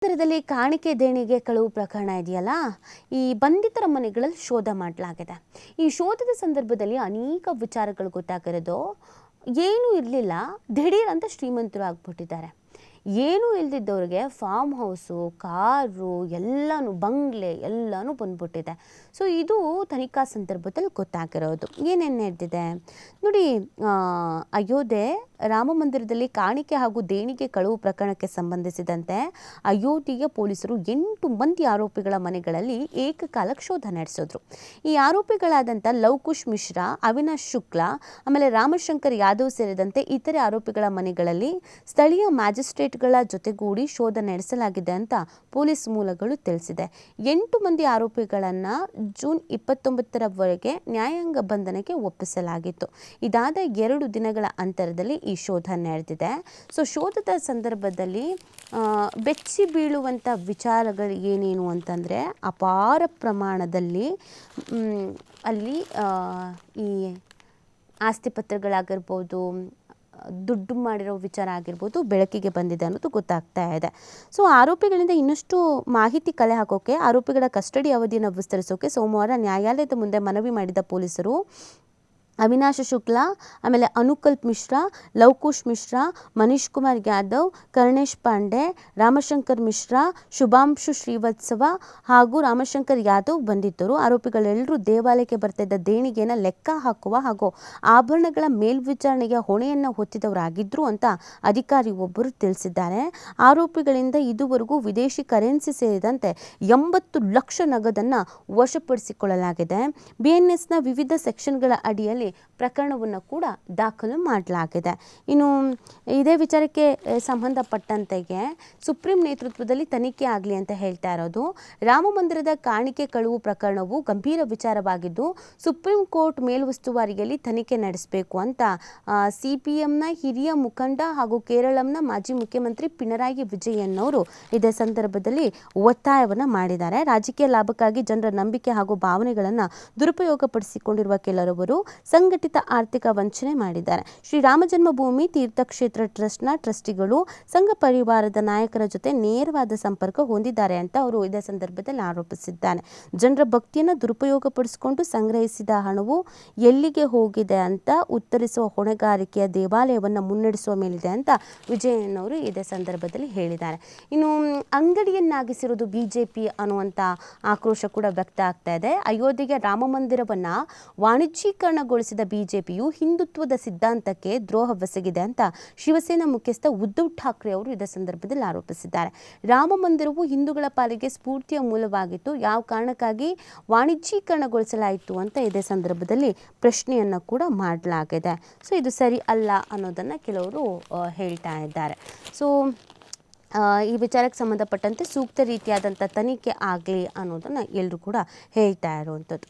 ನಂತರದಲ್ಲಿ ಕಾಣಿಕೆ ದೇಣಿಗೆ ಕಳವು ಪ್ರಕರಣ ಇದೆಯಲ್ಲ, ಈ ಬಂಧಿತರ ಮನೆಗಳಲ್ಲಿ ಶೋಧ ಮಾಡಲಾಗಿದೆ. ಈ ಶೋಧದ ಸಂದರ್ಭದಲ್ಲಿ ಅನೇಕ ವಿಚಾರಗಳು ಗೊತ್ತಾಗಿರೋದು. ಏನೂ ಇರಲಿಲ್ಲ, ದಿಢೀರ್ ಅಂತ ಶ್ರೀಮಂತರು ಆಗ್ಬಿಟ್ಟಿದ್ದಾರೆ. ಏನೂ ಇಲ್ದಿದ್ದವ್ರಿಗೆ ಫಾರ್ಮ್ ಹೌಸು, ಕಾರು, ಎಲ್ಲನೂ ಬಂಗ್ಲೆ ಎಲ್ಲನೂ ಬಂದ್ಬಿಟ್ಟಿದೆ. ಸೊ ಇದು ತನಿಖಾ ಸಂದರ್ಭದಲ್ಲಿ ಗೊತ್ತಾಗಿರೋದು. ಏನೇನು ನಡೆದಿದೆ ನೋಡಿ. ಅಯೋಧ್ಯೆ ರಾಮ ಮಂದಿರದಲ್ಲಿ ಕಾಣಿಕೆ ಹಾಗೂ ದೇಣಿಗೆ ಕಳವು ಪ್ರಕರಣಕ್ಕೆ ಸಂಬಂಧಿಸಿದಂತೆ ಅಯೋಧ್ಯೆಯ ಪೊಲೀಸರು 8 ಮಂದಿ ಆರೋಪಿಗಳ ಮನೆಗಳಲ್ಲಿ ಏಕಕಾಲಕ್ಕೆ ಶೋಧ ನಡೆಸಿದ್ರು. ಈ ಆರೋಪಿಗಳಾದಂಥ ಲವಕುಶ್ ಮಿಶ್ರಾ, ಅವಿನಾಶ್ ಶುಕ್ಲಾ, ಆಮೇಲೆ ರಾಮಶಂಕರ್ ಯಾದವ್ ಸೇರಿದಂತೆ ಇತರೆ ಆರೋಪಿಗಳ ಮನೆಗಳಲ್ಲಿ ಸ್ಥಳೀಯ ಮ್ಯಾಜಿಸ್ಟ್ರೇಟ್ಗಳ ಜೊತೆಗೂಡಿ ಶೋಧ ನಡೆಸಲಾಗಿದೆ ಅಂತ ಪೊಲೀಸ್ ಮೂಲಗಳು ತಿಳಿಸಿದೆ. 8 ಮಂದಿ ಆರೋಪಿಗಳನ್ನು ಜೂನ್ 29ರವರೆಗೆ ನ್ಯಾಯಾಂಗ ಬಂಧನಕ್ಕೆ ಒಪ್ಪಿಸಲಾಗಿತ್ತು. ಇದಾದ 2 ದಿನಗಳ ಅಂತರದಲ್ಲಿ ಈ ಶೋಧ ನಡೆದಿದೆ. ಸೊ ಶೋಧದ ಸಂದರ್ಭದಲ್ಲಿ ಬೆಚ್ಚಿ ಬೀಳುವಂಥ ವಿಚಾರಗಳು ಏನೇನು ಅಂತಂದರೆ, ಅಪಾರ ಪ್ರಮಾಣದಲ್ಲಿ ಅಲ್ಲಿ ಈ ಆಸ್ತಿ ಪತ್ರಗಳಾಗಿರ್ಬೋದು, ದುಡ್ಡು ಮಾಡಿರೋ ವಿಚಾರ ಆಗಿರ್ಬೋದು ಬೆಳಕಿಗೆ ಬಂದಿದೆ ಅನ್ನೋದು ಗೊತ್ತಾಗ್ತಾ ಇದೆ. ಸೊ ಆರೋಪಿಗಳಿಂದ ಇನ್ನಷ್ಟು ಮಾಹಿತಿ ಕಲೆ ಹಾಕೋಕೆ, ಆರೋಪಿಗಳ ಕಸ್ಟಡಿ ಅವಧಿಯನ್ನು ವಿಸ್ತರಿಸೋಕೆ ಸೋಮವಾರ ನ್ಯಾಯಾಲಯದ ಮುಂದೆ ಮನವಿ ಮಾಡಿದ ಪೊಲೀಸರು ಅವಿನಾಶ್ ಶುಕ್ಲಾ, ಆಮೇಲೆ ಅನುಕಲ್ಪ್ ಮಿಶ್ರಾ, ಲವಕುಶ್ ಮಿಶ್ರಾ, ಮನೀಶ್ ಕುಮಾರ್ ಯಾದವ್, ಕರ್ಣೇಶ್ ಪಾಂಡೆ, ರಾಮಶಂಕರ್ ಮಿಶ್ರಾ, ಶುಭಾಂಶು ಶ್ರೀವತ್ಸವ ಹಾಗೂ ರಾಮಶಂಕರ್ ಯಾದವ್ ಬಂಧಿತರು. ಆರೋಪಿಗಳೆಲ್ಲರೂ ದೇವಾಲಯಕ್ಕೆ ಬರ್ತಿದ್ದ ದೇಣಿಗೆಯನ್ನು ಲೆಕ್ಕ ಹಾಕುವ ಹಾಗೂ ಆಭರಣಗಳ ಮೇಲ್ವಿಚಾರಣೆಗೆ ಹೊಣೆಯನ್ನು ಹೊತ್ತಿದವರಾಗಿದ್ದರು ಅಂತ ಅಧಿಕಾರಿ ಒಬ್ಬರು ತಿಳಿಸಿದ್ದಾರೆ. ಆರೋಪಿಗಳಿಂದ ಇದುವರೆಗೂ ವಿದೇಶಿ ಕರೆನ್ಸಿ ಸೇರಿದಂತೆ 80 ಲಕ್ಷ ನಗದನ್ನು ವಶಪಡಿಸಿಕೊಳ್ಳಲಾಗಿದೆ. BNSನ ವಿವಿಧ ಸೆಕ್ಷನ್ಗಳ ಅಡಿಯಲ್ಲಿ ಪ್ರಕರಣವನ್ನು ಕೂಡ ದಾಖಲು ಮಾಡಲಾಗಿದೆ. ಇನ್ನು ಇದೇ ವಿಚಾರಕ್ಕೆ ಸಂಬಂಧಪಟ್ಟಂತೆಗೆ ಸುಪ್ರೀಂ ನೇತೃತ್ವದಲ್ಲಿ ತನಿಖೆ ಆಗಲಿ ಅಂತ ಹೇಳ್ತಾ ಇರೋದು. ರಾಮ ಮಂದಿರದ ಕಾಣಿಕೆ ಕಳವು ಪ್ರಕರಣವು ಗಂಭೀರ ವಿಚಾರವಾಗಿದ್ದು ಸುಪ್ರೀಂ ಕೋರ್ಟ್ ಮೇಲುಸ್ತುವಾರಿಯಲ್ಲಿ ತನಿಖೆ ನಡೆಸಬೇಕು ಅಂತ CPMನ ಹಿರಿಯ ಮುಖಂಡ ಹಾಗೂ ಕೇರಳಂನ ಮಾಜಿ ಮುಖ್ಯಮಂತ್ರಿ ಪಿಣರಾಯಿ ವಿಜಯನ್ ಅವರು ಇದೇ ಸಂದರ್ಭದಲ್ಲಿ ಒತ್ತಾಯವನ್ನು ಮಾಡಿದ್ದಾರೆ. ರಾಜಕೀಯ ಲಾಭಕ್ಕಾಗಿ ಜನರ ನಂಬಿಕೆ ಹಾಗೂ ಭಾವನೆಗಳನ್ನು ದುರುಪಯೋಗಪಡಿಸಿಕೊಂಡಿರುವ ಕೆಲವರು ಸಂಘಟಿತ ಆರ್ಥಿಕ ವಂಚನೆ ಮಾಡಿದ್ದಾರೆ. ಶ್ರೀರಾಮ ಜನ್ಮಭೂಮಿ ತೀರ್ಥಕ್ಷೇತ್ರ ಟ್ರಸ್ಟ್ನ ಟ್ರಸ್ಟಿಗಳು ಸಂಘ ಪರಿವಾರದ ನಾಯಕರ ಜೊತೆ ನೇರವಾದ ಸಂಪರ್ಕ ಹೊಂದಿದ್ದಾರೆ ಅಂತ ಅವರು ಇದೇ ಸಂದರ್ಭದಲ್ಲಿ ಆರೋಪಿಸಿದ್ದಾರೆ. ಜನರ ಭಕ್ತಿಯನ್ನು ದುರುಪಯೋಗಪಡಿಸಿಕೊಂಡು ಸಂಗ್ರಹಿಸಿದ ಹಣವು ಎಲ್ಲಿಗೆ ಹೋಗಿದೆ ಅಂತ ಉತ್ತರಿಸುವ ಹೊಣೆಗಾರಿಕೆಯ ದೇವಾಲಯವನ್ನು ಮುನ್ನಡೆಸುವ ಮೇಲಿದೆ ಅಂತ ವಿಜಯನ್ ಅವರು ಇದೇ ಸಂದರ್ಭದಲ್ಲಿ ಹೇಳಿದ್ದಾರೆ. ಇನ್ನು ಅಂಗಡಿಯನ್ನಾಗಿಸಿರುವುದು ಬಿಜೆಪಿ ಅನ್ನುವಂಥ ಆಕ್ರೋಶ ಕೂಡ ವ್ಯಕ್ತ ಆಗ್ತಾ ಇದೆ. ಅಯೋಧ್ಯೆಯ ರಾಮ ಮಂದಿರವನ್ನು ವಾಣಿಜ್ಯೀಕರಣಗೊಳಿಸಿದ ಬಿಜೆಪಿಯು ಹಿಂದುತ್ವದ ಸಿದ್ಧಾಂತಕ್ಕೆ ದ್ರೋಹವೆಸಗಿದೆ ಅಂತ ಶಿವಸೇನಾ ಮುಖ್ಯಸ್ಥ ಉದ್ಧವ್ ಠಾಕ್ರೆ ಅವರು ಇದೇ ಸಂದರ್ಭದಲ್ಲಿ ಆರೋಪಿಸಿದ್ದಾರೆ. ರಾಮ ಮಂದಿರವು ಹಿಂದೂಗಳ ಪಾಲಿಗೆ ಸ್ಫೂರ್ತಿಯ ಮೂಲವಾಗಿತ್ತು, ಯಾವ ಕಾರಣಕ್ಕಾಗಿ ವಾಣಿಜ್ಯೀಕರಣಗೊಳಿಸಲಾಯಿತು ಅಂತ ಇದೇ ಸಂದರ್ಭದಲ್ಲಿ ಪ್ರಶ್ನೆಯನ್ನು ಕೂಡ ಮಾಡಲಾಗಿದೆ. ಸೊ ಇದು ಸರಿ ಅಲ್ಲ ಅನ್ನೋದನ್ನು ಕೆಲವರು ಹೇಳ್ತಾ ಇದ್ದಾರೆ. ಸೊ ಈ ವಿಚಾರಕ್ಕೆ ಸಂಬಂಧಪಟ್ಟಂತೆ ಸೂಕ್ತ ರೀತಿಯಾದಂಥ ತನಿಖೆ ಆಗಲಿ ಅನ್ನೋದನ್ನು ಎಲ್ಲರೂ ಕೂಡ ಹೇಳ್ತಾ ಇರುವಂಥದ್ದು.